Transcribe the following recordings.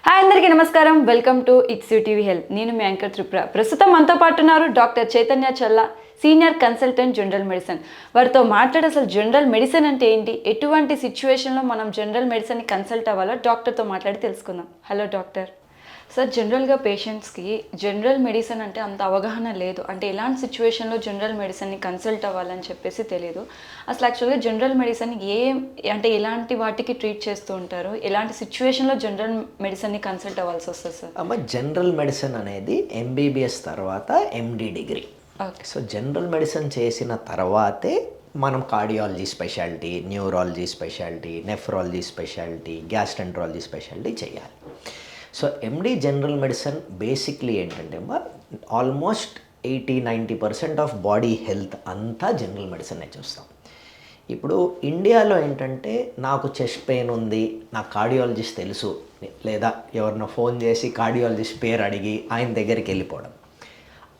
Hi అందరికీ నమస్కారం. Welcome to it's TV health. నేను మీ యాంకర్ త్రిపుర. ప్రస్తుతం మనతో పాటు ఉన్నారు డాక్టర్ చైతన్య చల్లా, సీనియర్ కన్సల్టెంట్ జనరల్ మెడిసిన్. వారితో మాట్లాడే అసలు జనరల్ మెడిసిన్ అంటే ఏంటి, ఎటువంటి సిచ్యువేషన్లో మనం జనరల్ మెడిసిన్ని కన్సల్ట్ అవ్వాలో డాక్టర్తో మాట్లాడి తెలుసుకుందాం. Hello doctor. సార్, జనరల్గా పేషెంట్స్కి జనరల్ మెడిసిన్ అంటే అంత అవగాహన లేదు. అంటే ఎలాంటి సిచ్యువేషన్లో జనరల్ మెడిసిన్ని కన్సల్ట్ అవ్వాలని చెప్పేసి తెలియదు. అసలు యాక్చువల్గా జనరల్ మెడిసిన్ అంటే ఎలాంటి వాటికి ట్రీట్ చేస్తూ ఉంటారు, ఎలాంటి సిచ్యువేషన్లో జనరల్ మెడిసిన్ని కన్సల్ట్ అవ్వాల్సి వస్తుంది సార్? అమ్మ, జనరల్ మెడిసిన్ అనేది ఎంబీబీఎస్ తర్వాత MD degree. So general medicine చేసిన తర్వాతే మనం cardiology speciality, neurology speciality, nephrology speciality, gastroenterology speciality చేయాలి. So MD general medicine basically ఏంటంటే ఆల్మోస్ట్ 80-90% ఆఫ్ బాడీ హెల్త్ అంతా జనరల్ మెడిసిన్నే చూస్తాం. ఇప్పుడు ఇండియాలో ఏంటంటే నాకు చెస్ట్ పెయిన్ ఉంది, నాకు కార్డియాలజిస్ట్ తెలుసు, లేదా ఎవరినో ఫోన్ చేసి కార్డియాలజిస్ట్ పేరు అడిగి ఆయన దగ్గరికి వెళ్ళిపోవడం.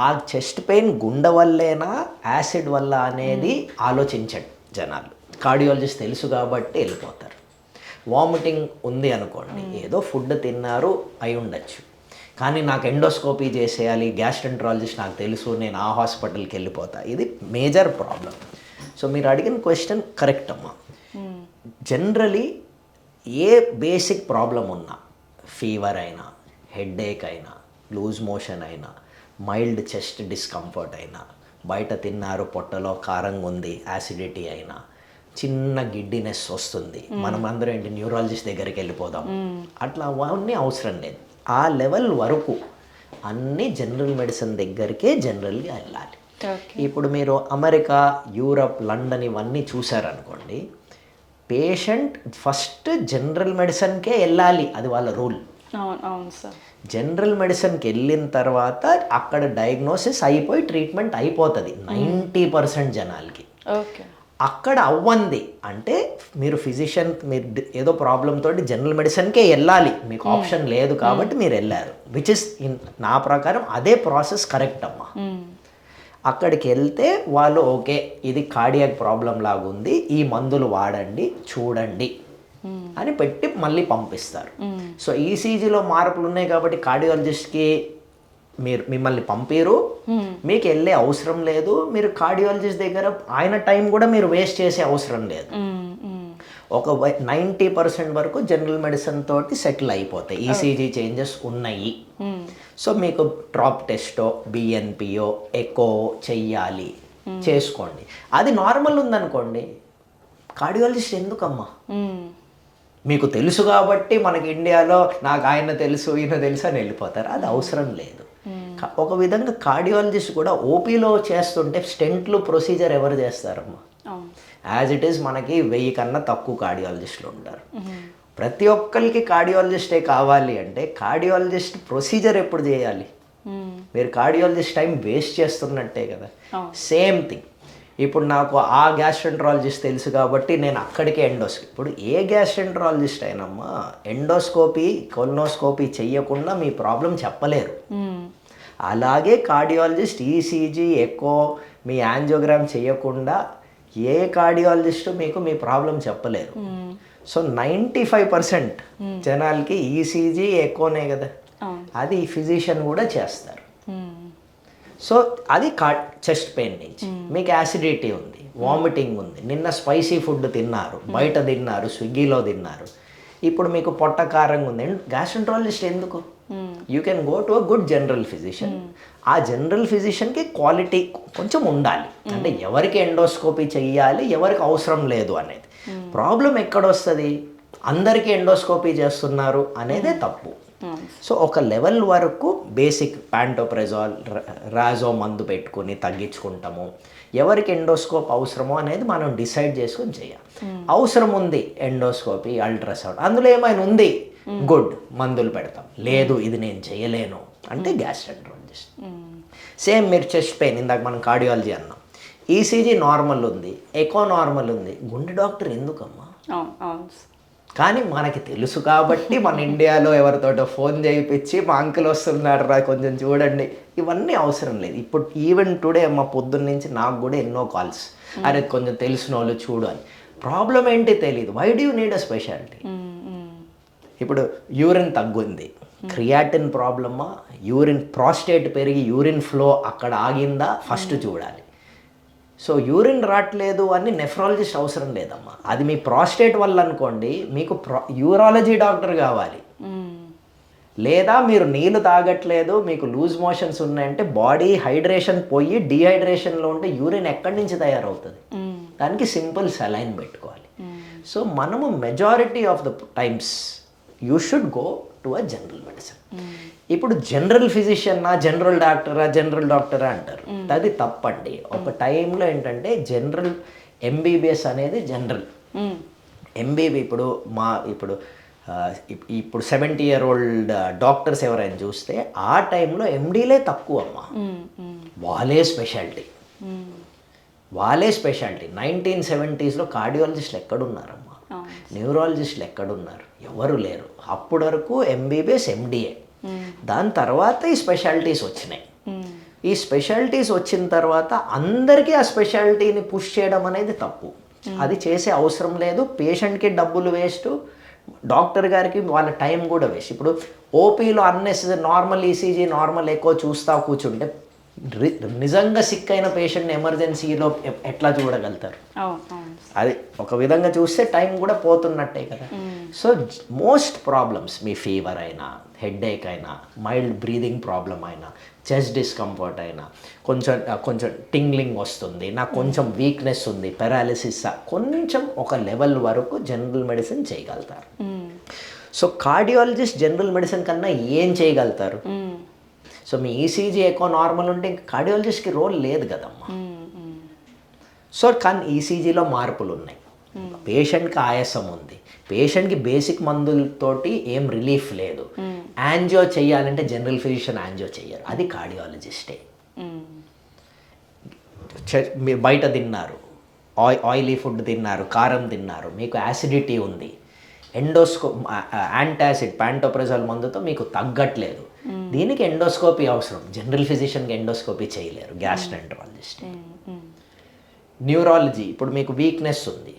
ఆ చెస్ట్ పెయిన్ గుండె వల్లేనా యాసిడ్ వల్ల అనేది ఆలోచించండి జనాలు. కార్డియాలజిస్ట్ తెలుసు కాబట్టి వెళ్ళిపోతారు. వామిటింగ్ ఉంది అనుకోండి, ఏదో ఫుడ్ తిన్నారు అయి ఉండొచ్చు, కానీ నాకు ఎండోస్కోపీ చేసేయాలి, గ్యాస్ట్రెంట్రాలజిస్ట్ నాకు తెలుసు, నేను ఆ హాస్పిటల్కి వెళ్ళిపోతా. ఇది మేజర్ ప్రాబ్లం. సో మీరు అడిగిన క్వశ్చన్ కరెక్ట్ అమ్మా. జనరలీ ఏ బేసిక్ ప్రాబ్లం ఉన్నా, ఫీవర్ అయినా, హెడ్ఏక్ అయినా, లూజ్ మోషన్ అయినా, మైల్డ్ చెస్ట్ డిస్కంఫర్ట్ అయినా, బయట తిన్నారు పొట్టలో కారంగా ఉంది యాసిడిటీ అయినా, చిన్న గిడ్డినెస్ వస్తుంది, మనం అందరం ఏంటి న్యూరాలజిస్ట్ దగ్గరికి వెళ్ళిపోదాం, అట్లా అవన్నీ అవసరం లేదు. ఆ లెవెల్ వరకు అన్నీ జనరల్ మెడిసిన్ దగ్గరికే జనరల్గా వెళ్ళాలి. ఇప్పుడు మీరు అమెరికా, యూరప్, లండన్ ఇవన్నీ చూసారనుకోండి, పేషెంట్ ఫస్ట్ జనరల్ మెడిసిన్కే వెళ్ళాలి, అది వాళ్ళ రూల్. అవును సార్. జనరల్ మెడిసిన్కి వెళ్ళిన తర్వాత అక్కడ డయాగ్నోసిస్ అయిపోయి ట్రీట్మెంట్ అయిపోతుంది 90% జనాలకి. ఓకే. అక్కడ అవ్వంది అంటే మీరు ఫిజిషియన్, మీరు ఏదో ప్రాబ్లంతో జనరల్ మెడిసిన్కే వెళ్ళాలి, మీకు ఆప్షన్ లేదు కాబట్టి మీరు వెళ్ళారు, విచ్ ఇస్ నా ప్రకారం అదే ప్రాసెస్ కరెక్ట్ అమ్మా. అక్కడికి వెళ్తే వాళ్ళు ఓకే ఇది కార్డియాక్ ప్రాబ్లం లాగా ఉంది, ఈ మందులు వాడండి చూడండి అని పెట్టి మళ్ళీ పంపిస్తారు. సో ఈసీజీలో మార్పులు ఉన్నాయి కాబట్టి కార్డియాలజిస్ట్కి మిమ్మల్ని పంపిరు, మీకు వెళ్ళే అవసరం లేదు, మీరు కార్డియాలజిస్ట్ దగ్గర ఆయన టైం కూడా మీరు వేస్ట్ చేసే అవసరం లేదు. ఒక 90% వరకు జనరల్ మెడిసిన్ తోటి సెటిల్ అయిపోతాయి. ఈసీజీ చేంజెస్ ఉన్నాయి, సో మీకు డ్రాప్ టెస్టో, బిఎన్పియో, ఎకో చెయ్యాలి, చేసుకోండి. అది నార్మల్ ఉందనుకోండి, కార్డియాలజిస్ట్ ఎందుకమ్మా? మీకు తెలుసు కాబట్టి మనకి ఇండియాలో నాకు ఆయన తెలుసు ఈయన తెలుసు అని వెళ్ళిపోతారు, అది అవసరం లేదు. ఒక విధంగా కార్డియాలజిస్ట్ కూడా ఓపీలో చేస్తుంటే స్టెంట్లు ప్రొసీజర్ ఎవరు చేస్తారమ్మా? యాజ్ ఇట్ ఈస్ మనకి 1000 కన్నా తక్కువ కార్డియాలజిస్టులు ఉంటారు. ప్రతి ఒక్కరికి కార్డియాలజిస్టే కావాలి అంటే కార్డియాలజిస్ట్ ప్రొసీజర్ ఎప్పుడు చేయాలి? మీరు కార్డియాలజిస్ట్ టైం వేస్ట్ చేస్తున్నట్టే కదా. సేమ్ థింగ్, ఇప్పుడు నాకు ఆ గ్యాస్ట్రెంట్రాలజిస్ట్ తెలుసు కాబట్టి నేను అక్కడికే ఎండోస్కోపీ. ఇప్పుడు ఏ గ్యాస్ట్రెంట్రాలజిస్ట్ అయినమ్మా ఎండోస్కోపీ, కొలనోస్కోపీ చెయ్యకుండా మీ ప్రాబ్లం చెప్పలేరు. అలాగే కార్డియాలజిస్ట్ ఈసీజీ, ఎకో, మీ యాంజియోగ్రామ్ చేయకుండా ఏ కార్డియాలజిస్టు మీకు మీ ప్రాబ్లం చెప్పలేరు. సో 95% జనాలకి ఈసీజీ, ఎకోనే కదా, అది ఫిజిషియన్ కూడా చేస్తారు. సో అది చెస్ట్ పెయిన్ నుంచి మీకు యాసిడిటీ ఉంది, వామిటింగ్ ఉంది, నిన్న స్పైసీ ఫుడ్ తిన్నారు, బయట తిన్నారు, స్విగ్గీలో తిన్నారు, ఇప్పుడు మీకు పొట్ట కారంగా ఉంది, గ్యాస్ట్రెంట్రాలజిస్ట్ ఎందుకు? You can go to a good general physician. ఆ జనరల్ ఫిజిషియన్కి క్వాలిటీ కొంచెం ఉండాలి, అంటే ఎవరికి ఎండోస్కోపీ చెయ్యాలి, ఎవరికి అవసరం లేదు అనేది. ప్రాబ్లం ఎక్కడొస్తుంది? అందరికీ ఎండోస్కోపీ చేస్తున్నారు అనేదే తప్పు. సో ఒక లెవెల్ వరకు బేసిక్ ప్యాంటోప్రెజాల్, రాజో మందు పెట్టుకుని తగ్గించుకుంటాము. ఎవరికి ఎండోస్కోప్ అవసరమో అనేది మనం డిసైడ్ చేసుకొని చేయాలి. అవసరం ఉంది ఎండోస్కోపీ, అల్ట్రాసౌండ్, అందులో ఏమైనా ఉంది గుడ్, మందులు పెడతాం. లేదు ఇది నేను చేయలేను అంటే గ్యాస్ట్రెంట్రాలజిస్ట్. సేమ్ మీరు చెస్ట్ పెయిన్, ఇందాక మనం కార్డియాలజీ అన్నాం, ఈసీజీ నార్మల్ ఉంది, ఎకో నార్మల్ ఉంది, గుండె డాక్టర్ ఎందుకమ్మా? కానీ మనకి తెలుసు కాబట్టి మన ఇండియాలో ఎవరితోటో ఫోన్ చేయించి మా అంకుల్ వస్తున్నారు రా కొంచెం చూడండి, ఇవన్నీ అవసరం లేదు. ఇప్పుడు ఈవెన్ టుడే మా పొద్దున్న నుంచి నాకు కూడా ఎన్నో కాల్స్, అరే కొంచెం తెలిసిన వాళ్ళు చూడు అని. ప్రాబ్లం ఏంటి తెలియదు. Why do you need a speciality? ఇప్పుడు యూరిన్ తగ్గుంది, క్రియాటిన్ ప్రాబ్లమా, యూరిన్ ప్రాస్టేట్ పెరిగి యూరిన్ ఫ్లో అక్కడ ఆగిందా ఫస్ట్ చూడాలి. సో యూరిన్ రావట్లేదు అని నెఫ్రాలజిస్ట్ అవసరం లేదమ్మా. అది మీ ప్రాస్టేట్ వల్ల అనుకోండి, మీకు యూరాలజీ డాక్టర్ కావాలి. లేదా మీరు నీళ్ళు తాగట్లేదు, మీకు లూజ్ మోషన్స్ ఉన్నాయంటే బాడీ హైడ్రేషన్ పోయి డీహైడ్రేషన్లో ఉంటే యూరిన్ ఎక్కడి నుంచి తయారవుతుంది? దానికి సింపుల్ సెలైన్ పెట్టుకోవాలి. సో మనము majority of the times you should go to a general medicine. ఇప్పుడు జనరల్ ఫిజిషియన్నా, జనరల్ డాక్టరా అంటారు. అది తప్పండి. ఒక టైంలో ఏంటంటే జనరల్ ఎంబీబీఎస్ అనేది జనరల్ ఇప్పుడు 70-year-old డాక్టర్స్ ఎవరైనా చూస్తే ఆ టైంలో ఎండీలే తక్కువ అమ్మా. వాళ్ళే స్పెషాలిటీ 1970s కార్డియాలజిస్టులు ఎక్కడున్నారమ్మా? న్యూరాలజిస్టులు ఎక్కడున్నారు? ఎవరు లేరు. అప్పటి వరకు ఎంబీబీఎస్ ఎండిఏ. దాని తర్వాత ఈ స్పెషాలిటీస్ వచ్చినాయి. ఈ స్పెషాలిటీస్ వచ్చిన తర్వాత అందరికీ ఆ స్పెషాలిటీని పుష్ చేయడం అనేది తప్పు. అది చేసే అవసరం లేదు. పేషెంట్కి డబ్బులు వేస్ట్, డాక్టర్ గారికి వాళ్ళ టైం కూడా వేస్ట్. ఇప్పుడు ఓపీలో అన్నెసెసరీ నార్మల్ ఈసీజీ, నార్మల్ ఎక్కువ చూస్తా కూర్చుంటే నిజంగా సిక్ అయిన పేషెంట్ని ఎమర్జెన్సీలో ఎట్లా చూడగలుగుతారు? అది ఒక విధంగా చూస్తే టైం కూడా పోతున్నట్టే కదా. సో మోస్ట్ ప్రాబ్లమ్స్, మీ ఫీవర్ అయినా, హెడ్ఏక్ అయినా, మైల్డ్ బ్రీదింగ్ ప్రాబ్లం అయినా, చెస్ట్ డిస్కంఫర్ట్ అయినా, కొంచెం టింగ్లింగ్ వస్తుంది, నాకు కొంచెం వీక్నెస్ ఉంది, పెరాలిసిస్, కొంచెం ఒక లెవెల్ వరకు జనరల్ మెడిసిన్ చేయగలుగుతారు. సో కార్డియాలజిస్ట్ జనరల్ మెడిసిన్ కన్నా ఏం చేయగలుగుతారు? సో మీ ఈసీజీ ఎక్కువ నార్మల్ ఉంటే ఇంకా కార్డియాలజిస్ట్కి రోల్ లేదు కదమ్మా. సో కానీ ఈసీజీలో మార్పులు ఉన్నాయి, పేషెంట్కి ఆయాసం ఉంది, పేషెంట్కి బేసిక్ మందులతోటి ఏం రిలీఫ్ లేదు. యాంజియో చేయాలంటే జనరల్ ఫిజిషియన్ యాంజియో చేయరు, అది కార్డియాలజిస్టే. మీరు బయట తిన్నారు, ఆయిలీ ఫుడ్ తిన్నారు, కారం తిన్నారు, మీకు యాసిడిటీ ఉంది, యాంటాసిడ్ ప్యాంటోప్రజోల్ మందుతో మీకు తగ్గట్లేదు, దీనికి ఎండోస్కోపీ అవసరం. జనరల్ ఫిజిషియన్కి ఎండోస్కోపీ చేయలేరు, గ్యాస్ట్రోఎంటరాలజిస్ట్. న్యూరాలజీ, ఇప్పుడు మీకు వీక్నెస్ ఉంది,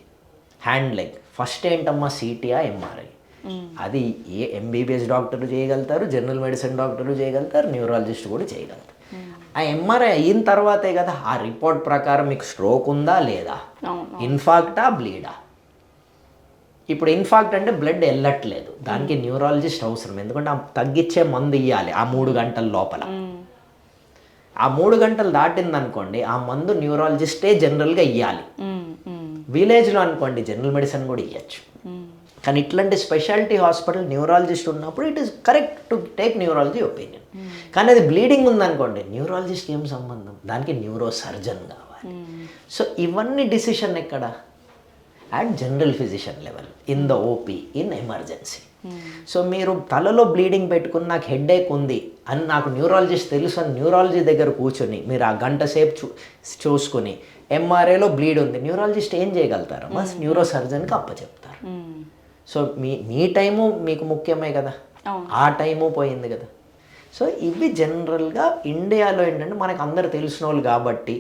హ్యాండ్ లెగ్, ఫస్ట్ ఏంటమ్మా సిటీఆ ఎంఆర్ఐ? అది ఏ ఎంబీబీఎస్ డాక్టర్లు చేయగలుగుతారు, జనరల్ మెడిసిన్ డాక్టర్లు చేయగలుగుతారు, న్యూరాలజిస్ట్ కూడా చేయగలుగుతారు. ఆ ఎంఆర్ఐ అయిన తర్వాతే కదా ఆ రిపోర్ట్ ప్రకారం మీకు స్ట్రోక్ ఉందా లేదా, ఇన్ఫాక్టా, బ్లీడా. ఇప్పుడు ఇన్ఫాక్ట్ అంటే బ్లడ్ వెళ్ళట్లేదు, దానికి న్యూరాలజిస్ట్ అవసరం. ఎందుకంటే ఆ తగ్గించే మందు ఇవ్వాలి ఆ 3 గంటల లోపల. ఆ 3 గంటలు దాటిందనుకోండి, ఆ మందు న్యూరాలజిస్టే జనరల్గా ఇవ్వాలి. విలేజ్లో అనుకోండి జనరల్ మెడిసిన్ కూడా ఇవ్వచ్చు. కానీ ఇట్లాంటి స్పెషాలిటీ హాస్పిటల్ న్యూరాలజిస్ట్ ఉన్నప్పుడు it is correct to take neurology opinion. కానీ అది బ్లీడింగ్ ఉందనుకోండి, న్యూరాలజిస్ట్ ఏం సంబంధం, దానికి న్యూరో సర్జన్ కావాలి. సో ఇవన్నీ డిసిషన్ ఎక్కడ? At general physician level, in the OP, in emergency. So మీరు తలలో బ్లీడింగ్ పెట్టుకుని నాకు హెడ్ఏక్ ఉంది అని నాకు న్యూరాలజిస్ట్ తెలుసు అని న్యూరాలజీ దగ్గర కూర్చొని మీరు ఆ గంట సేపు చూసుకుని ఎంఆర్ఐలో బ్లీడ్ ఉంది, న్యూరాలజిస్ట్ ఏం చేయగలుగుతారు? బస్ న్యూరో సర్జన్కి అప్పచెప్తారు. సో మీ టైము మీకు ముఖ్యమే కదా, ఆ టైము పోయింది కదా. సో ఇవి జనరల్గా ఇండియాలో ఏంటంటే మనకు అందరు తెలిసిన వాళ్ళు కాబట్టి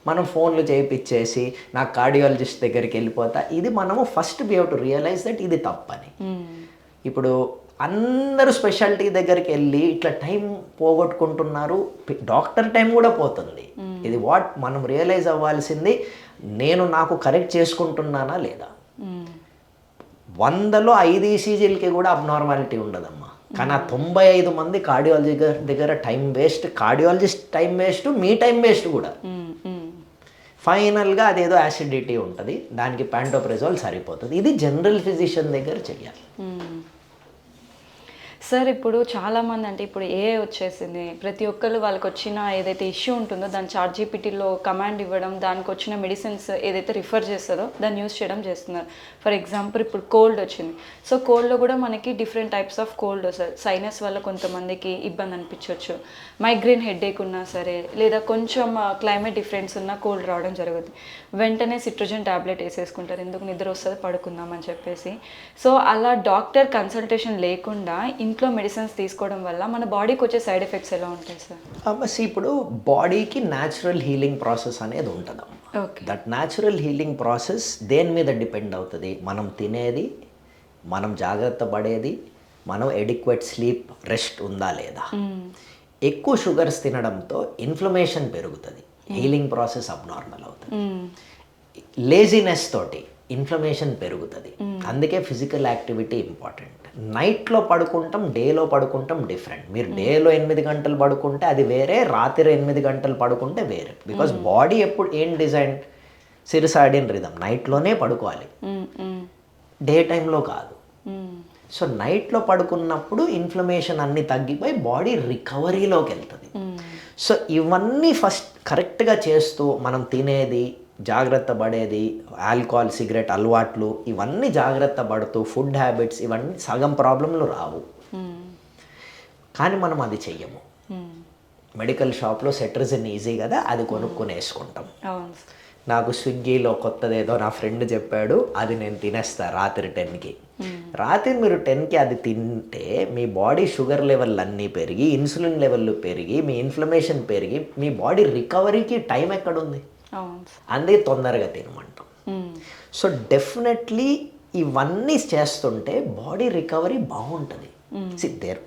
మనం ఫోన్లు చేయించేసి నాకు కార్డియాలజిస్ట్ దగ్గరికి వెళ్ళిపోతా. ఇది మనము first we have to realise that ఇది తప్పని. ఇప్పుడు అందరూ స్పెషాలిటీ దగ్గరికి వెళ్ళి ఇట్లా టైం పోగొట్టుకుంటున్నారు, డాక్టర్ టైం కూడా పోతుంది. ఇది మనం రియలైజ్ అవ్వాల్సింది, నాకు కరెక్ట్ చేసుకుంటున్నానా లేదా. 100లో 5 ఈసీజీలకి కూడా అబ్నార్మాలిటీ ఉండదమ్మా. కానీ ఆ 95 మంది కార్డియాలజీ దగ్గర time waste, cardiologist time waste, మీ టైం వేస్ట్ కూడా. ఫైనల్గా అదేదో యాసిడిటీ ఉంటుంది, దానికి ప్యాంటోప్రెజోల్ సరిపోతుంది. ఇది జనరల్ ఫిజిషియన్ దగ్గర చెయ్యాలి. సార్ ఇప్పుడు చాలామంది అంటే ఇప్పుడు ఏ వచ్చేసింది, ప్రతి ఒక్కరు వాళ్ళకి వచ్చిన ఏదైతే ఇష్యూ ఉంటుందో దాన్ని చాట్‌జీపీటీలో కమాండ్ ఇవ్వడం, దానికి వచ్చిన మెడిసిన్స్ ఏదైతే రిఫర్ చేస్తుందో దాన్ని యూస్ చేయడం చేస్తున్నారు. ఫర్ ఎగ్జాంపుల్ ఇప్పుడు కోల్డ్ వచ్చింది, సో కోల్డ్లో కూడా మనకి డిఫరెంట్ టైప్స్ ఆఫ్ కోల్డ్ వస్తుంది. సైనస్ వల్ల కొంతమందికి ఇబ్బంది అనిపించవచ్చు, మైగ్రేన్ హెడ్ఏక్ ఉన్నా సరే, లేదా కొంచెం క్లైమేట్ డిఫరెన్స్ ఉన్నా కోల్డ్ రావడం జరుగుతుంది. వెంటనే సిట్రోజన్ ట్యాబ్లెట్ వేసేసుకుంటారు, ఎందుకు నిద్ర వస్తుంది పడుకుందామని చెప్పేసి. సో అలా డాక్టర్ కన్సల్టేషన్ లేకుండా ఇంట్లో మెడిసిన్స్ తీసుకోవడం వల్ల మన బాడీకి వచ్చే సైడ్ ఎఫెక్ట్స్ ఎలా ఉంటాయి సార్? ఇప్పుడు బాడీకి న్యాచురల్ హీలింగ్ ప్రాసెస్ అనేది ఉంటుందమ్మా. దట్ న్యాచురల్ హీలింగ్ ప్రాసెస్ దేని మీద డిపెండ్ అవుతుంది? మనం తినేది, మనం జాగ్రత్త పడేది, మనం ఎడిక్వేట్ స్లీప్ రెస్ట్ ఉందా లేదా. ఎక్కువ షుగర్స్ తినడంతో ఇన్ఫ్లమేషన్ పెరుగుతుంది, హీలింగ్ ప్రాసెస్ అబ్నార్మల్ అవుతుంది. లేజినెస్ తోటి ఇన్ఫ్లమేషన్ పెరుగుతుంది. అందుకే ఫిజికల్ యాక్టివిటీ ఇంపార్టెంట్. నైట్లో పడుకుంటాం, డేలో పడుకుంటాం డిఫరెంట్. మీరు డేలో 8 గంటలు పడుకుంటే అది వేరే, రాత్రి 8 గంటలు పడుకుంటే వేరే. బికాస్ బాడీ ఎప్పుడు ఏం డిజైన్, సిరిసాడిన్ రిథం నైట్లోనే పడుకోవాలి, డే టైంలో కాదు. సో నైట్లో పడుకున్నప్పుడు ఇన్ఫ్లమేషన్ అన్నీ తగ్గిపోయి బాడీ రికవరీలోకి వెళ్తుంది. సో ఇవన్నీ ఫస్ట్ కరెక్ట్గా చేస్తూ మనం తినేది జాగ్రత్త పడేది, ఆల్కహాల్ సిగరెట్ అలవాట్లు ఇవన్నీ జాగ్రత్త పడుతూ ఫుడ్ హ్యాబిట్స్ ఇవన్నీ సగం ప్రాబ్లంలు రావు. కానీ మనం అది చెయ్యము. మెడికల్ షాప్లో సెట్రిజిన్ ఈజీ కదా, అది కొనుక్కొని వేసుకుంటాం. నాకు స్విగ్గీలో కొత్తదేదో నా ఫ్రెండ్ చెప్పాడు, అది నేను తినేస్తా రాత్రి 10కి. రాత్రి మీరు 10కి అది తింటే మీ బాడీ షుగర్ లెవెల్ అన్నీ పెరిగి, ఇన్సులిన్ లెవెల్ పెరిగి, మీ ఇన్ఫ్లమేషన్ పెరిగి, మీ బాడీ రికవరీకి టైం ఎక్కడుంది? అందుకే తొందరగా తినమంటాం. సో డెఫినెట్లీ ఇవన్నీ చేస్తుంటే బాడీ రికవరీ బాగుంటుంది.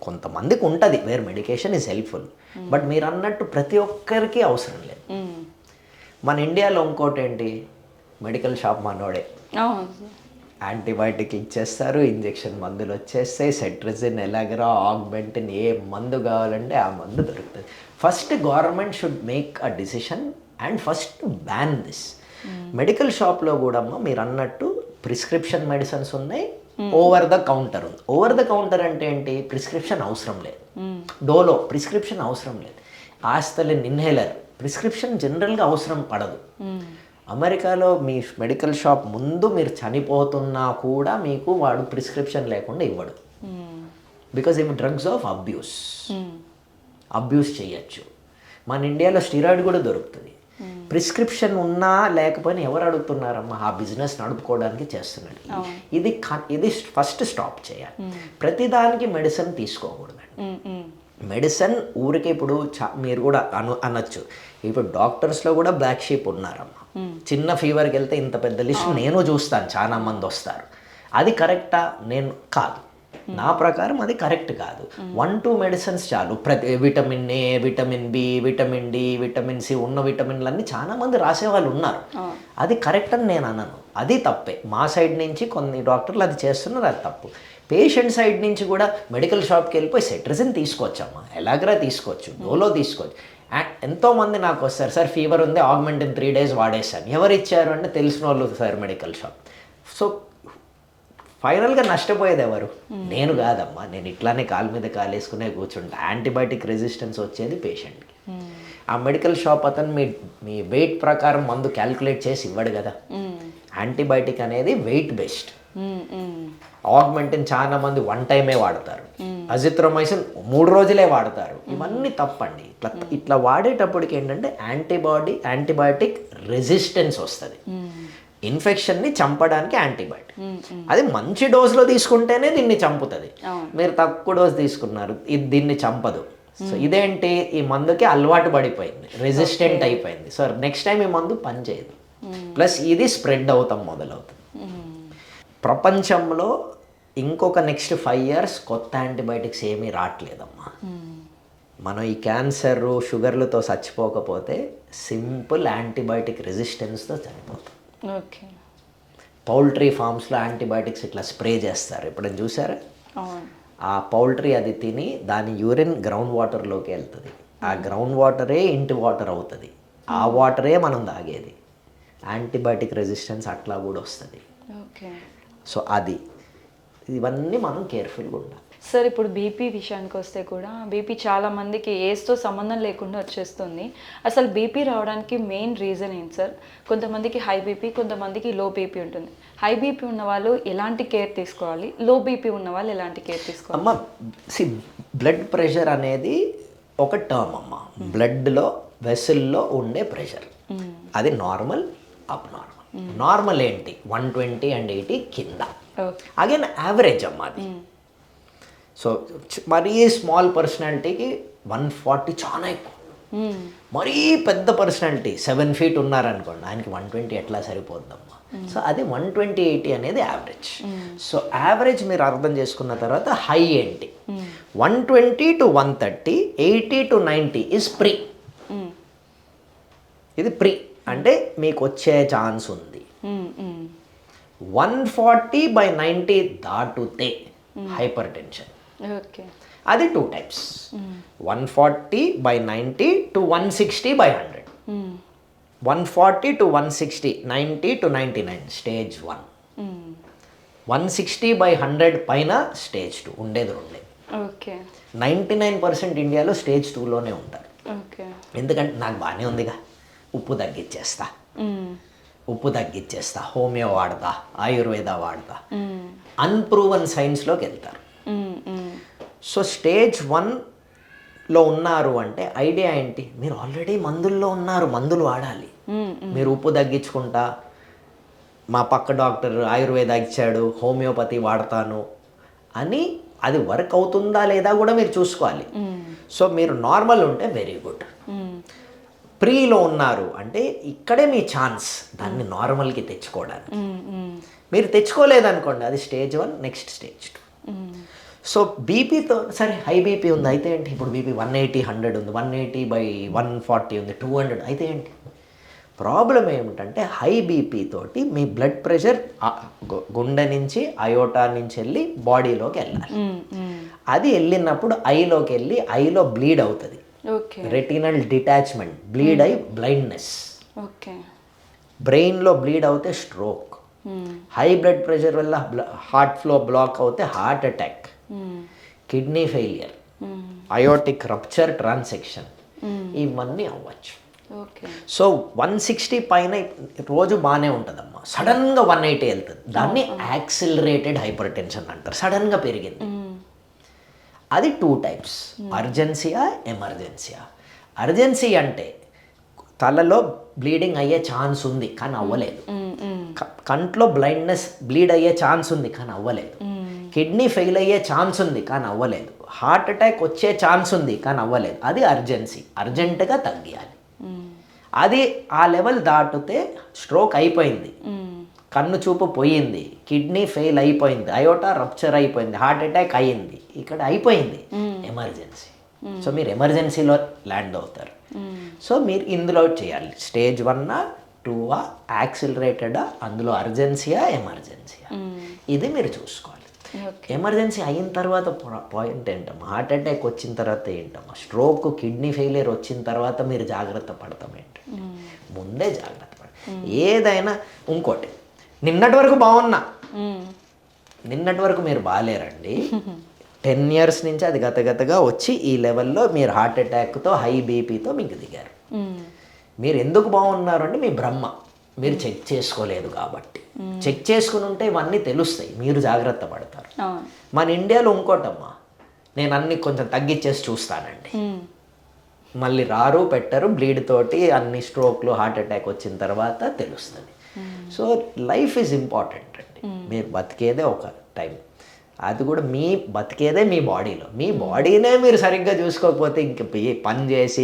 కొంతమందికి ఉంటుంది where medication is helpful, but మీరు అన్నట్టు ప్రతి ఒక్కరికి అవసరం లేదు. మన ఇండియాలో ఇంకోటి ఏంటి, మెడికల్ షాప్ మనోడే, యాంటీబయాటిక్ ఇచ్చేస్తారు, ఇంజెక్షన్ మందులు వచ్చేస్తాయి, సెట్రిజిన్, ఎలాగరా, ఆగ్మెంటిన్, ఏ మందు కావాలంటే ఆ మందు దొరుకుతుంది. First government should make a decision and first ban this. Medical షాప్లో కూడా మీరు అన్నట్టు ప్రిస్క్రిప్షన్ మెడిసిన్స్ ఉన్నాయి, ఓవర్ ద కౌంటర్ ఉంది. ఓవర్ ద కౌంటర్ అంటే ఏంటి, ప్రిస్క్రిప్షన్ అవసరం లేదు. డోలో ప్రిస్క్రిప్షన్ అవసరం లేదు. ఆస్తలిన్ ఇన్హేలర్ ప్రిస్క్రిప్షన్ జనరల్గా అవసరం పడదు. అమెరికాలో మీ మెడికల్ షాప్ ముందు మీరు చనిపోతున్నా కూడా మీకు వాడు ప్రిస్క్రిప్షన్ లేకుండా ఇవ్వడు. బికాజ్ ఇవి డ్రగ్స్ ఆఫ్ అబ్యూస్ చేయొచ్చు. మన ఇండియాలో స్టీరాయిడ్ కూడా దొరుకుతుంది. ప్రిస్క్రిప్షన్ ఉన్నా లేకపోయినా ఎవరు అడుగుతున్నారమ్మా, ఆ బిజినెస్ నడుపుకోవడానికి చేస్తున్నాడు. ఇది ఫస్ట్ స్టాప్ చేయాలి. ప్రతిదానికి మెడిసిన్ తీసుకోకూడదండి. మెడిసిన్ ఊరికి ఇప్పుడు మీరు కూడా అనొచ్చు, ఇప్పుడు డాక్టర్స్లో కూడా బ్లాక్ షీప్ ఉన్నారమ్మా. చిన్న ఫీవర్కి వెళ్తే ఇంత పెద్ద లిస్ట్ నేను చూస్తాను, చాలా మంది వస్తారు. అది కరెక్టా? నేను కాదు, నా ప్రకారం అది కరెక్ట్ కాదు. 1-2 మెడిసిన్స్ చాలు. Vitamin A, vitamin B, vitamin D, vitamin C ఉన్న విటమిన్లన్నీ చాలా మంది రాసేవాళ్ళు ఉన్నారు. అది కరెక్ట్ అని నేను అనను, అది తప్పే. మా సైడ్ నుంచి కొన్ని డాక్టర్లు అది చేస్తున్నారు, అది తప్పు. పేషెంట్ సైడ్ నుంచి కూడా మెడికల్ షాప్కి వెళ్ళిపోయి సెట్రిజిన్ తీసుకోవచ్చమ్మా, ఎలాగరా తీసుకోవచ్చు, డోలో తీసుకోవచ్చు. ఎంతోమంది నాకు వస్తారు, సార్ ఫీవర్ ఉంది, ఆగ్మెంటిన్ 3 days వాడేశాను. ఎవరు ఇచ్చారు అంటే తెలిసిన వాళ్ళు సార్ మెడికల్ షాప్. సో ఫైనల్గా నష్టపోయేది ఎవరు? నేను కాదమ్మా, నేను ఇట్లానే కాలు మీద కాలేసుకునే కూర్చుంటా. యాంటీబయాటిక్ రెసిస్టెన్స్ వచ్చేది పేషెంట్కి. ఆ మెడికల్ షాప్ అతను మీ వెయిట్ ప్రకారం మందు క్యాల్కులేట్ చేసి ఇవ్వడు కదా. యాంటీబయాటిక్ అనేది వెయిట్ బేస్డ్. ఆగ్మెంటిన్ చాలా మంది 1 time వాడతారు, అజిత్రోమైసిన్ 3 రోజులే వాడతారు. ఇవన్నీ తప్పండి. ఇట్లా వాడేటప్పటికి ఏంటంటే యాంటీబయాటిక్ రెసిస్టెన్స్ వస్తుంది. ఇన్ఫెక్షన్ని చంపడానికి యాంటీబయాటిక్, అది మంచి డోస్లో తీసుకుంటేనే దీన్ని చంపుతుంది. మీరు తక్కువ డోస్ తీసుకున్నారు, ఇది దీన్ని చంపదు. సో ఇదేంటి, ఈ మందుకి అలవాటు పడిపోయింది, రెసిస్టెంట్ అయిపోయింది. సో నెక్స్ట్ టైం ఈ మందు పనిచేయదు. ప్లస్ ఇది స్ప్రెడ్ అవుతాం మొదలవుతుంది. ప్రపంచంలో ఇంకొక నెక్స్ట్ 5 years కొత్త యాంటీబయాటిక్స్ ఏమీ రావట్లేదమ్మా. మనం ఈ క్యాన్సర్, షుగర్లతో చచ్చిపోకపోతే సింపుల్ యాంటీబయాటిక్ రెసిస్టెన్స్తో చనిపోతాం. ఓకే. పౌల్ట్రీ ఫార్మ్స్లో యాంటీబయాటిక్స్ ఇట్లా స్ప్రే చేస్తారు, ఎప్పుడైనా చూసారా? ఆ పౌల్ట్రీ అది తిని దాని యూరిన్ గ్రౌండ్ వాటర్లోకి వెళ్తుంది. ఆ గ్రౌండ్ వాటరే ఇంటి వాటర్ అవుతుంది. ఆ వాటరే మనం తాగేది. యాంటీబయాటిక్ రెసిస్టెన్స్ అట్లా కూడా వస్తుంది. ఓకే. సో ఇవన్నీ మనం కేర్ఫుల్గా ఉండాలి. సార్ ఇప్పుడు బీపీ విషయానికి వస్తే కూడా బీపీ చాలా మందికి ఏజ్తో సంబంధం లేకుండా వచ్చేస్తుంది. అసలు బీపీ రావడానికి మెయిన్ రీజన్ ఏంటి సార్? కొంతమందికి హై బీపీ, కొంతమందికి లో బీపీ ఉంటుంది. హై బీపీ ఉన్న వాళ్ళు ఎలాంటి కేర్ తీసుకోవాలి, లో బీపీ ఉన్న వాళ్ళు ఎలాంటి కేర్ తీసుకోవాలి? అమ్మ బ్లడ్ ప్రెషర్ అనేది ఒక టర్మ్ అమ్మ. బ్లడ్లో వెసల్లో ఉండే ప్రెషర్ అది నార్మల్, అబ్నార్మల్. నార్మల్ ఏంటి 120 and 80 కింద. అగైన్ యావరేజ్ అమ్మ అది. సో మరీ స్మాల్ పర్సనాలిటీకి 140 చాలా ఎక్కువ. మరీ పెద్ద పర్సనాలిటీ 7 feet ఉన్నారనుకోండి, ఆయనకి 120 ఎట్లా సరిపోద్దమ్మా. సో అది 120/80 అనేది యావరేజ్. సో యావరేజ్ మీరు అర్థం చేసుకున్న తర్వాత హై ఏంటి, 120 to 130, 80 to 90 ఇస్ ప్రీ. ఇది ప్రీ అంటే మీకు వచ్చే ఛాన్స్ ఉంది. 140/90 దాటుతే హైపర్ టెన్షన్. ఓకే, అది 2 types, 140/90 to 160/100. 140 to 160, 90 to 99 stage 1. 160/100 పైన స్టేజ్ 2 ఉండేది రెండే. ఓకే, 99% ఇండియాలో స్టేజ్ 2లోనే ఉంటారు. ఓకే, ఎందుకంటే నాకు బాగానే ఉందిగా, ఉప్పు తగ్గించేస్తా, హోమియో వాడతా, ఆయుర్వేద వాడతా, అన్ప్రూవన్ సైన్స్లోకి వెళ్తారు. సో స్టేజ్ 1లో ఉన్నారు అంటే ఐడియా ఏంటి, మీరు ఆల్రెడీ మందుల్లో ఉన్నారు, మందులు వాడాలి. మీరు ఉప్పు తగ్గించుకుంటా, మా పక్క డాక్టర్ ఆయుర్వేద ఇచ్చాడు, హోమియోపతి వాడతాను అని, అది వర్క్ అవుతుందా లేదా కూడా మీరు చూసుకోవాలి. సో మీరు నార్మల్ ఉంటే వెరీ గుడ్. ప్రీలో ఉన్నారు అంటే ఇక్కడే మీ ఛాన్స్ దాన్ని నార్మల్కి తెచ్చుకోవడానికి. మీరు తెచ్చుకోలేదనుకోండి, అది స్టేజ్ 1, నెక్స్ట్ స్టేజ్ 2. సో బీపీతో సరే హై బీపీ ఉంది అయితే ఏంటి, ఇప్పుడు బీపీ 180, 100 ఉంది, 180/140 ఉంది, 200 అయితే ఏంటి. ప్రాబ్లం ఏమిటంటే హై బీపీ తోటి మీ బ్లడ్ ప్రెషర్ గుండె నుంచి అయోటా నుంచి వెళ్ళి బాడీలోకి వెళ్ళాలి. అది వెళ్ళినప్పుడు ఐలోకి వెళ్ళి ఐలో బ్లీడ్ అవుతుంది, రెటినల్ డిటాచ్మెంట్, బ్లీడ్ అయి బ్లైండ్నెస్. బ్రెయిన్లో బ్లీడ్ అవుతే స్ట్రోక్, హై బ్లడ్ ప్రెషర్ వల్ల హార్ట్ ఫ్లో బ్లాక్ అవుతే heart attack, kidney failure, aortic rupture, transaction, ఇవన్నీ అవ్వచ్చు. సో 160 పైన రోజు బాగానే ఉంటుందమ్మా, సడన్గా 180 వెళ్తుంది, దాన్ని యాక్సిలరేటెడ్ హైపర్ టెన్షన్ అంటారు, సడన్గా పెరిగింది. అది 2 టైప్స్, అర్జెన్సీయా, ఎమర్జెన్సీయా. అర్జెన్సీ అంటే తలలో బ్లీడింగ్ అయ్యే ఛాన్స్ ఉంది కానీ అవ్వలేదు, కంట్లో బ్లైండ్నెస్ బ్లీడ్ అయ్యే ఛాన్స్ ఉంది కానీ అవ్వలేదు, కిడ్నీ ఫెయిల్ అయ్యే ఛాన్స్ ఉంది కానీ అవ్వలేదు, హార్ట్ అటాక్ వచ్చే ఛాన్స్ ఉంది కానీ అవ్వలేదు, అది అర్జెన్సీ, అర్జెంటుగా తగ్గియాలి. అది ఆ లెవెల్ దాటితే స్ట్రోక్ అయిపోయింది, కన్ను చూపు పోయింది, కిడ్నీ ఫెయిల్ అయిపోయింది, అయోటా రప్చర్ అయిపోయింది, హార్ట్ అటాక్ అయ్యింది, ఇక్కడ అయిపోయింది, ఎమర్జెన్సీ. సో మీరు ఎమర్జెన్సీలో ల్యాండ్ అవుతారు. సో మీరు ఇందులో చేయాలి, స్టేజ్ 1, 2, యాక్సిలరేటెడా, అందులో అర్జెన్సీయా, ఎమర్జెన్సీయా, ఇది మీరు చూసుకోవాలి. ఎమర్జెన్సీ అయిన తర్వాత పాయింట్ ఏంటమ్మా, హార్ట్ అటాక్ వచ్చిన తర్వాత ఏంటమ్మా, స్ట్రోక్, కిడ్నీ ఫెయిలియర్ వచ్చిన తర్వాత మీరు జాగ్రత్త పడతాం ఏంటి, ముందే జాగ్రత్త పడ. ఏదైనా ఇంకోటి, నిన్నటి వరకు బాగున్నా, నిన్నటి వరకు మీరు బాగాలేరండి, 10 years నుంచి అది గతగతగా వచ్చి ఈ లెవెల్లో మీరు హార్ట్ అటాక్తో హై బీపీతో మీకు దిగారు. మీరు ఎందుకు బాగున్నారు అంటే మీ బ్రహ్మ, మీరు చెక్ చేసుకోలేదు కాబట్టి. చెక్ చేసుకుని ఉంటే ఇవన్నీ తెలుస్తాయి, మీరు జాగ్రత్త పడతారు. మన ఇండియాలో ఇంకోటమ్మా, నేను అన్ని కొంచెం తగ్గించేసి చూస్తానండి, మళ్ళీ రారు పెట్టరు, బ్లీడ్ తోటి అన్ని స్ట్రోక్లు, హార్ట్ అటాక్ వచ్చిన తర్వాత తెలుస్తుంది. సో లైఫ్ ఈజ్ ఇంపార్టెంట్ అండి, మీరు బతికేదే ఒక టైం, అది కూడా మీ బతికేదే మీ బాడీలో, మీ బాడీనే మీరు సరిగ్గా చూసుకోకపోతే ఇంక పని చేసి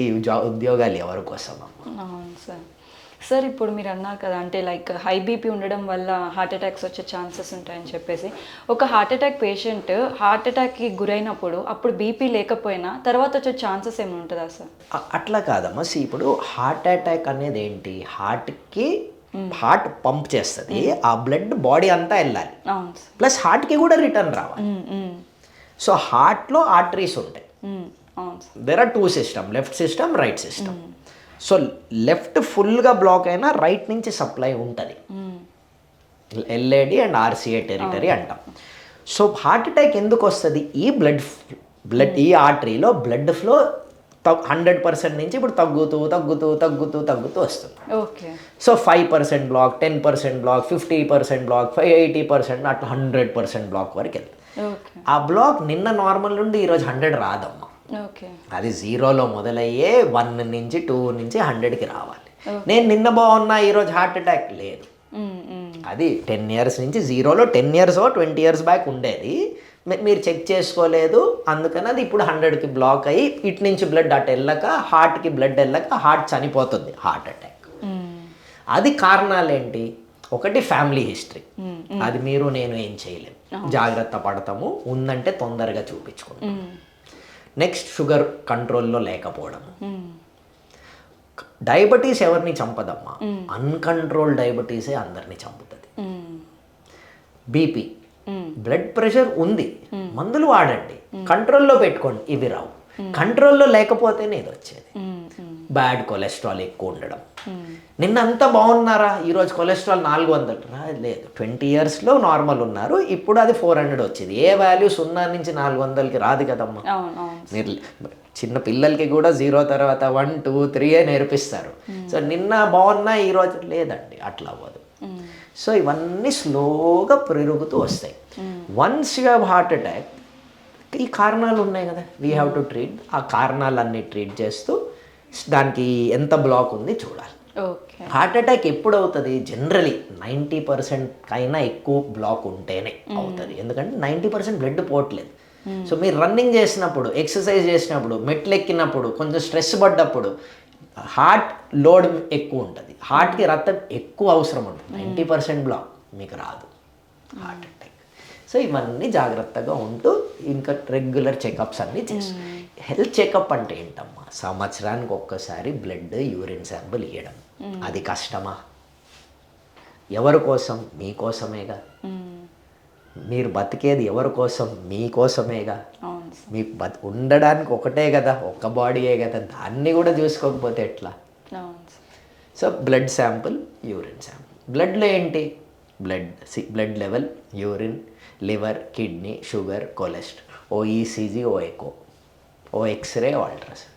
ఉద్యోగాలు ఎవరి కోసం అమ్మా. అవును సార్. సార్ ఇప్పుడు మీరు అన్నారు కదా, అంటే లైక్ హై బీపీ ఉండడం వల్ల హార్ట్ అటాక్స్ వచ్చే ఛాన్సెస్ ఉంటాయని చెప్పేసి, ఒక హార్ట్ అటాక్ పేషెంట్ హార్ట్ అటాక్కి గురైనప్పుడు అప్పుడు బీపీ లేకపోయినా తర్వాత వచ్చే ఛాన్సెస్ ఏమి ఉంటుందా సార్? అట్లా కాదమ్మా. ఇప్పుడు హార్ట్ అటాక్ అనేది ఏంటి, హార్ట్ పంప్ చేస్తుంది, ఆ బ్లడ్ బాడీ అంతా వెళ్ళాలి, ప్లస్ హార్ట్కి కూడా రిటర్న్ రావాలి. సో హార్ట్లో ఆర్టరీస్ ఉంటాయి, there are 2 systems, left system, right system. So left ఫుల్గా బ్లాక్ అయినా రైట్ నుంచి సప్లై ఉంటుంది, ఎల్ఏడి అండ్ ఆర్సిఏ టెరిటరీ అంటాం. సో హార్ట్ అటాక్ ఎందుకు వస్తుంది, ఈ బ్లడ్ ఈ ఆర్టరీలో బ్లడ్ ఫ్లో 100% నుంచి ఇప్పుడు తగ్గుతూ వస్తుంది. సో 5% బ్లాక్, 10% బ్లాక్, 50% బ్లాక్, 80%, అట్లా 100% బ్లాక్ వరకు వెళ్తుంది. ఆ బ్లాక్ నిన్న నార్మల్ నుండి ఈరోజు 100 రాదమ్మా, అది 0లో మొదలయ్యే 1 నుంచి 2 నుంచి 100కి రావాలి. నేను నిన్న బాగున్నా ఈరోజు హార్ట్ అటాక్ లేదు, అది 10 years నుంచి 0లో 10 years 20 years బ్యాక్ ఉండేది, మీరు చెక్ చేసుకోలేదు, అందుకని అది ఇప్పుడు 100కి బ్లాక్ అయ్యి ఇటు నుంచి బ్లడ్ అటు వెళ్ళక హార్ట్కి బ్లడ్ వెళ్ళక హార్ట్ చనిపోతుంది, హార్ట్ అటాక్. అది కారణాలు ఏంటి, ఒకటి ఫ్యామిలీ హిస్టరీ, అది మీరు నేను ఏం చేయలేము, జాగ్రత్త పడతాము, ఉందంటే తొందరగా చూపించుకుంటాం. నెక్స్ట్ షుగర్ కంట్రోల్లో లేకపోవడము. డయాబెటీస్ ఎవరిని చంపదమ్మా, అన్కంట్రోల్ డయాబెటీసే అందరినీ చంపుతుంది. బీపీ, బ్లడ్ ప్రెషర్ ఉంది, మందులు వాడండి, కంట్రోల్లో పెట్టుకోండి, ఇవి రావు. కంట్రోల్లో లేకపోతేనే ఇది వచ్చేది. బ్యాడ్ కొలెస్ట్రాల్ ఎక్కువ ఉండడం. నిన్న అంతా బాగున్నారా, ఈరోజు కొలెస్ట్రాల్ 400 లేదు, 20 yearsలో నార్మల్ ఉన్నారు, ఇప్పుడు అది 400 వచ్చింది. ఏ వాల్యూ 0 నుంచి 400కి రాదు కదమ్మా. మీరు చిన్న పిల్లలకి కూడా 0 తర్వాత 1, 2, 3 నేర్పిస్తారు. సో నిన్న బాగున్నా ఈరోజు లేదండి, అట్లా అవ్వదు. సో ఇవన్నీ స్లోగా పెరుగుతూ వస్తాయి. Once you have heart attack, ఈ కారణాలు ఉన్నాయి కదా, వీ హ్యావ్ టు ట్రీట్. ఆ కారణాలన్నీ ట్రీట్ చేస్తూ దానికి ఎంత బ్లాక్ ఉంది చూడాలి. హార్ట్ అటాక్ ఎప్పుడు అవుతుంది, జనరలీ 90% కైనా ఎక్కువ బ్లాక్ ఉంటేనే అవుతుంది. ఎందుకంటే 90% బ్లడ్ పోవట్లేదు. సో మీరు రన్నింగ్ చేసినప్పుడు, ఎక్సర్సైజ్ చేసినప్పుడు, మెట్లు ఎక్కినప్పుడు, కొంచెం స్ట్రెస్ పడ్డప్పుడు హార్ట్ లోడ్ ఎక్కువ ఉంటుంది, హార్ట్కి రక్తం ఎక్కువ అవసరం ఉంటుంది. 90% బ్లాక్ మీకు రాదు హార్ట్ అటాక్. సో ఇవన్నీ జాగ్రత్తగా ఉంటూ ఇంకా రెగ్యులర్ చెకప్స్ అన్నీ చేసి. హెల్త్ చెకప్ అంటే ఏంటమ్మా, సంవత్సరానికి ఒక్కసారి బ్లడ్, యూరిన్ శాంపుల్ ఇవ్వడం. అది కష్టమా? ఎవరి కోసం? మీకోసమేగా. మీరు బతికేది ఎవరి కోసం? మీకోసమేగా. మీకు ఉండడానికి ఒకటే కదా, ఒక్క బాడీయే కదా, దాన్ని కూడా చూసుకోకపోతే ఎట్లా? So blood sample, urine sample. బ్లడ్లో ఏంటి? Blood level, urine, liver, kidney, sugar, cholesterol, ఓ ఈసీజీ, ఓ ఎకో, ఓ ఎక్స్రే, ఓ అల్ట్రాసౌండ్.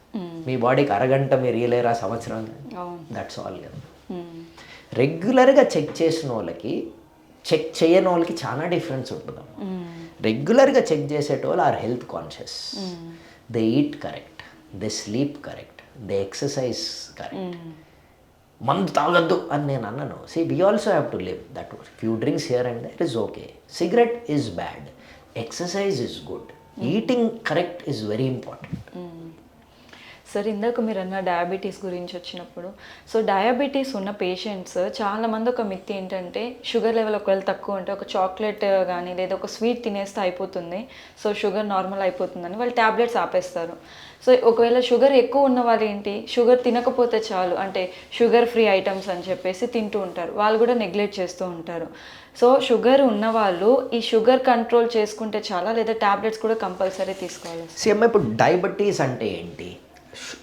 మీ బాడీకి అరగంట మీరు ఇయలేరా సంవత్సరం? దట్స్ ఆల్ కదా. రెగ్యులర్గా చెక్ చేసిన వాళ్ళకి, చెక్ చేయని వాళ్ళకి చాలా డిఫరెన్స్ ఉంటుంది. రెగ్యులర్గా చెక్ చేసేటోళ్ళు or health conscious, they eat correct, they sleep correct, they exercise correct. మందు తాగద్దు అని నేను అన్నాను. See we also have to live that. Few drinks here and there is okay. Cigarette is bad, exercise is good, eating correct is very important. Sir, ఇందాక మీరు అన్న diabetes గురించి వచ్చినప్పుడు, సో డయాబెటీస్ ఉన్న పేషెంట్స్ చాలామంది ఒక మిత్ ఏంటంటే, sugar level ఒకవేళ తక్కువ ఉంటే ఒక చాక్లెట్ కానీ లేదా ఒక స్వీట్ తినేస్తే అయిపోతుంది, సో షుగర్ నార్మల్ అయిపోతుందని వాళ్ళు ట్యాబ్లెట్స్ ఆపేస్తారు. సో ఒకవేళ షుగర్ ఎక్కువ ఉన్న వాళ్ళు ఏంటి, షుగర్ తినకపోతే చాలు అంటే షుగర్ ఫ్రీ ఐటమ్స్ అని చెప్పేసి తింటూ ఉంటారు, వాళ్ళు కూడా నెగ్లెక్ట్ చేస్తూ ఉంటారు. సో షుగర్ ఉన్నవాళ్ళు ఈ షుగర్ కంట్రోల్ చేసుకుంటే చాలా, లేదా ట్యాబ్లెట్స్ కూడా కంపల్సరీ తీసుకోవాలి? సేమ్. ఇప్పుడు డయాబెటీస్ అంటే ఏంటి?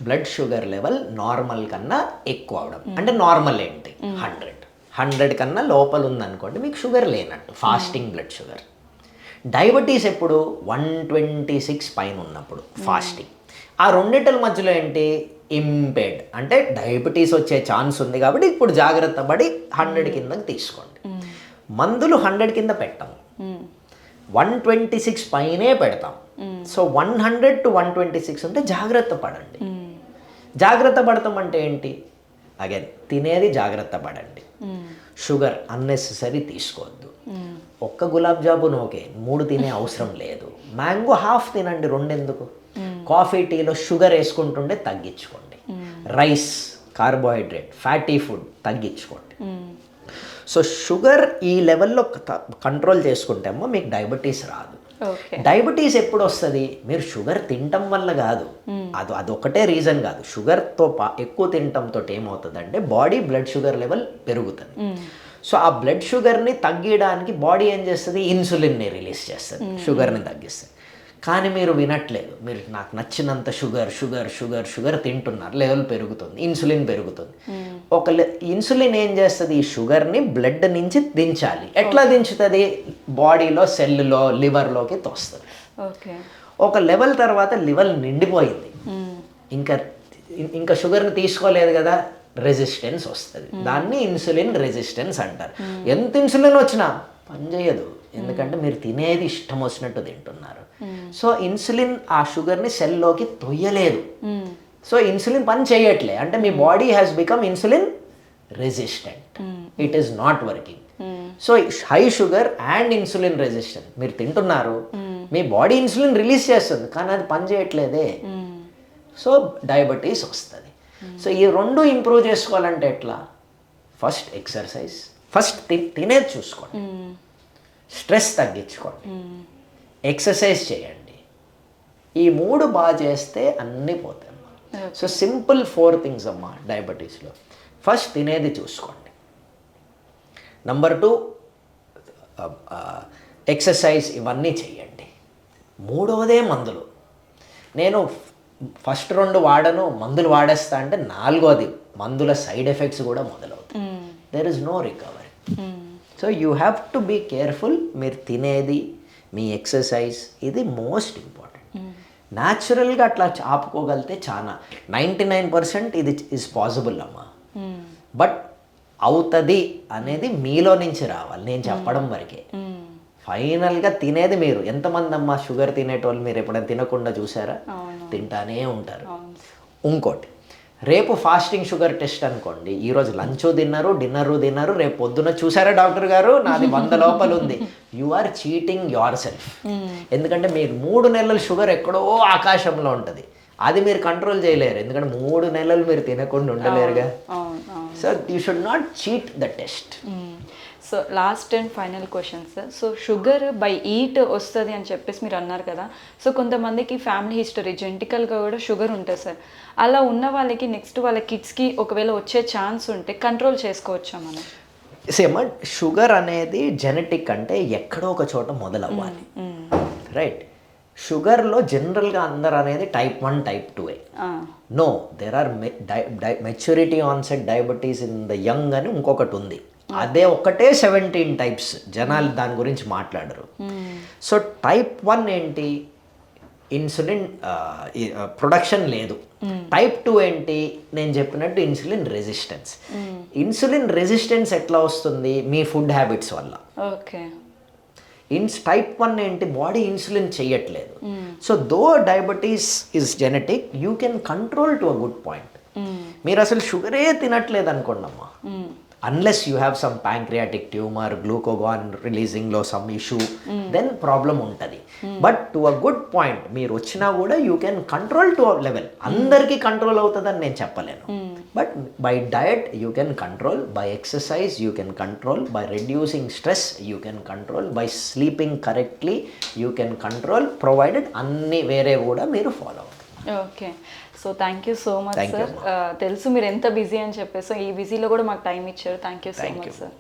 బ్లడ్ షుగర్ లెవెల్ నార్మల్ కన్నా ఎక్కువ అవడం. అంటే నార్మల్ ఏంటి? 100 కన్నా లోపల ఉందనుకోండి, మీకు షుగర్ లేనట్టు, ఫాస్టింగ్ బ్లడ్ షుగర్. డయాబెటీస్ ఎప్పుడు 126 పైన ఉన్నప్పుడు ఫాస్టింగ్. ఆ రెండిటల మధ్యలో ఏంటి? ఇంపేర్డ్, అంటే డయాబెటీస్ వచ్చే ఛాన్స్ ఉంది కాబట్టి ఇప్పుడు జాగ్రత్త పడి 100 కిందకి తీసుకోండి. మందులు 100 కింద పెట్టాము, 126 పైనే పెడతాం. సో 100 to 126 ఉంటే జాగ్రత్త పడండి. జాగ్రత్త పడతాం అంటే ఏంటి? అగైన్ తినేది జాగ్రత్త పడండి. షుగర్ అన్నెసెసరీ తీసుకోవద్దు. ఒక్క గులాబ్ జామున్ ఓకే, 3 తినే అవసరం లేదు. మ్యాంగో హాఫ్ తినండి, 2 ఎందుకు? కాఫీ, టీలో షుగర్ వేసుకుంటుండే తగ్గించుకోండి. రైస్, కార్బోహైడ్రేట్, ఫ్యాటీ ఫుడ్ తగ్గించుకోండి. సో షుగర్ ఈ లెవెల్లో కంట్రోల్ చేసుకుంటే అమ్మా మీకు డయాబెటీస్ రాదు. డయాబెటీస్ ఎప్పుడు వస్తుంది? మీరు షుగర్ తినటం వల్ల కాదు, అదొకటే రీజన్ కాదు. షుగర్తో ఎక్కువ తినటంతో ఏమవుతుందంటే బాడీ బ్లడ్ షుగర్ లెవెల్ పెరుగుతుంది. సో ఆ బ్లడ్ షుగర్ని తగ్గించడానికి బాడీ ఏం చేస్తుంది? ఇన్సులిన్ని రిలీజ్ చేస్తుంది, షుగర్ని తగ్గిస్తుంది. కానీ మీరు వినట్లేదు. మీరు నాకు నచ్చినంత షుగర్ షుగర్ షుగర్ షుగర్ తింటున్నారు, లెవెల్ పెరుగుతుంది, ఇన్సులిన్ పెరుగుతుంది. ఒక ఇన్సులిన్ ఏం చేస్తుంది? ఈ షుగర్ని బ్లడ్ నుంచి దించాలి. ఎట్లా దించుతుంది? బాడీలో సెల్లో, లివర్లోకి తోస్తుంది. ఒక లెవెల్ తర్వాత లివర్ నిండిపోయింది, ఇంకా షుగర్ని తీసుకోలేదు కదా, రెసిస్టెన్స్ వస్తుంది. దాన్ని ఇన్సులిన్ రెసిస్టెన్స్ అంటారు. ఎంత ఇన్సులిన్ వచ్చినా పనిచేయదు, ఎందుకంటే మీరు తినేది ఇష్టం వచ్చినట్టు తింటున్నారు. సో ఇన్సులిన్ ఆ షుగర్ని సెల్లోకి తొయ్యలేదు. సో ఇన్సులిన్ పని చేయట్లే, అంటే మీ body has become insulin resistant, it is not working. So high sugar and insulin resistant మీరు తింటున్నారు, మీ బాడీ ఇన్సులిన్ రిలీజ్ చేస్తుంది కానీ అది పని చేయట్లేదే. సో డయాబెటీస్ వస్తుంది. సో ఈ రెండు ఇంప్రూవ్ చేసుకోవాలంటే ఎట్లా? ఫస్ట్ ఎక్సర్సైజ్, ఫస్ట్ తినేది చూసుకోండి, స్ట్రెస్ తగ్గించుకోండి, ఎక్సర్సైజ్ చేయండి. ఈ 3 బాగా చేస్తే అన్నీ పోతాయి అమ్మా. సో సింపుల్ 4 థింగ్స్ అమ్మా డయాబెటీస్లో. ఫస్ట్ తినేది చూసుకోండి. నంబర్ 2 ఎక్సర్సైజ్ ఇవన్నీ చేయండి. 3వదే మందులు. నేను ఫస్ట్ 2 వాడను, మందులు వాడేస్తా అంటే 4వది మందుల సైడ్ ఎఫెక్ట్స్ కూడా మొదలవుతాయి. There is no recovery. So you have to be careful. మీరు తినేది, మీ ఎక్సర్సైజ్, ఇది మోస్ట్ ఇంపార్టెంట్. న్యాచురల్గా అట్లా ఆపుకోగలిగితే చాలా 99% ఇది ఈజ్ పాసిబుల్ అమ్మా. బట్ అవుతుంది అనేది మీలో నుంచి రావాలి, నేను చెప్పడం వరకే. ఫైనల్గా తినేది మీరు. ఎంతమంది అమ్మా షుగర్ తినేటోళ్ళు మీరు ఎప్పుడైనా తినకుండా చూసారా? తింటానే ఉంటారు. ఇంకోటి, రేపు ఫాస్టింగ్ షుగర్ టెస్ట్ అనుకోండి, ఈరోజు లంచ్ తిన్నారు, డిన్నరు, రేపు పొద్దున చూసారా డాక్టర్ గారు నాది 100 లోపల ఉంది. You are cheating yourself. ఎందుకంటే మీరు 3 నెలలు షుగర్ ఎక్కడో ఆకాశంలో ఉంటుంది, అది మీరు కంట్రోల్ చేయలేరు. ఎందుకంటే 3 నెలలు మీరు తినకుండా ఉండలేరుగా. So you should not cheat the test. So last and final question sir. So sugar by eat వస్తుంది అని చెప్పేసి మీరు అన్నారు కదా. సో కొంతమందికి ఫ్యామిలీ హిస్టరీ జెనెటికల్గా కూడా షుగర్ ఉంటుంది సార్. అలా ఉన్న వాళ్ళకి నెక్స్ట్ వాళ్ళ కిడ్స్కి ఒకవేళ వచ్చే ఛాన్స్ ఉంటే కంట్రోల్ చేసుకోవచ్చా మనం? సేమ్ షుగర్ అనేది జెనెటిక్ అంటే ఎక్కడో ఒక చోట మొదలవ్వాలి, రైట్? షుగర్లో జనరల్గా అందరు అనేది type 1 type 2. No, there are maturity onset diabetes in the young అని ఇంకొకటి ఉంది. అదే ఒకటే 17 టైప్స్. జనాలు దాని గురించి మాట్లాడరు. సో టైప్ 1 ఏంటి? ఇన్సులిన్ ప్రొడక్షన్ లేదు. టైప్ 2 ఏంటి? నేను చెప్పినట్టు ఇన్సులిన్ రెసిస్టెన్స్. ఇన్సులిన్ రెసిస్టెన్స్ ఎట్లా వస్తుంది? మీ ఫుడ్ హ్యాబిట్స్ వల్ల. ఓకే. టైప్ 1 ఏంటి? బాడీ ఇన్సులిన్ చెయ్యట్లేదు. So though diabetes is genetic, you can control to a good point. మీరు అసలు షుగరే తినట్లేదు అనుకోండి అమ్మా, unless you have some pancreatic tumor, glucagon releasing లో some issue, then problem ఉంటుంది. But to a good point మీరు వచ్చినా కూడా you can control to a level. అందరికీ కంట్రోల్ అవుతుందని నేను చెప్పలేను, but by diet you can control, by exercise you can control, by reducing stress you can control, by sleeping correctly you can control, provided అన్ని వేరే కూడా మీరు follow అవుతారు. Okay. So thank you so much sir. తెలుసు మీరు ఎంత busy అని చెప్పేసి, ఈ బిజీలో కూడా మాకు టైం ఇచ్చారు. Thank you so much sir.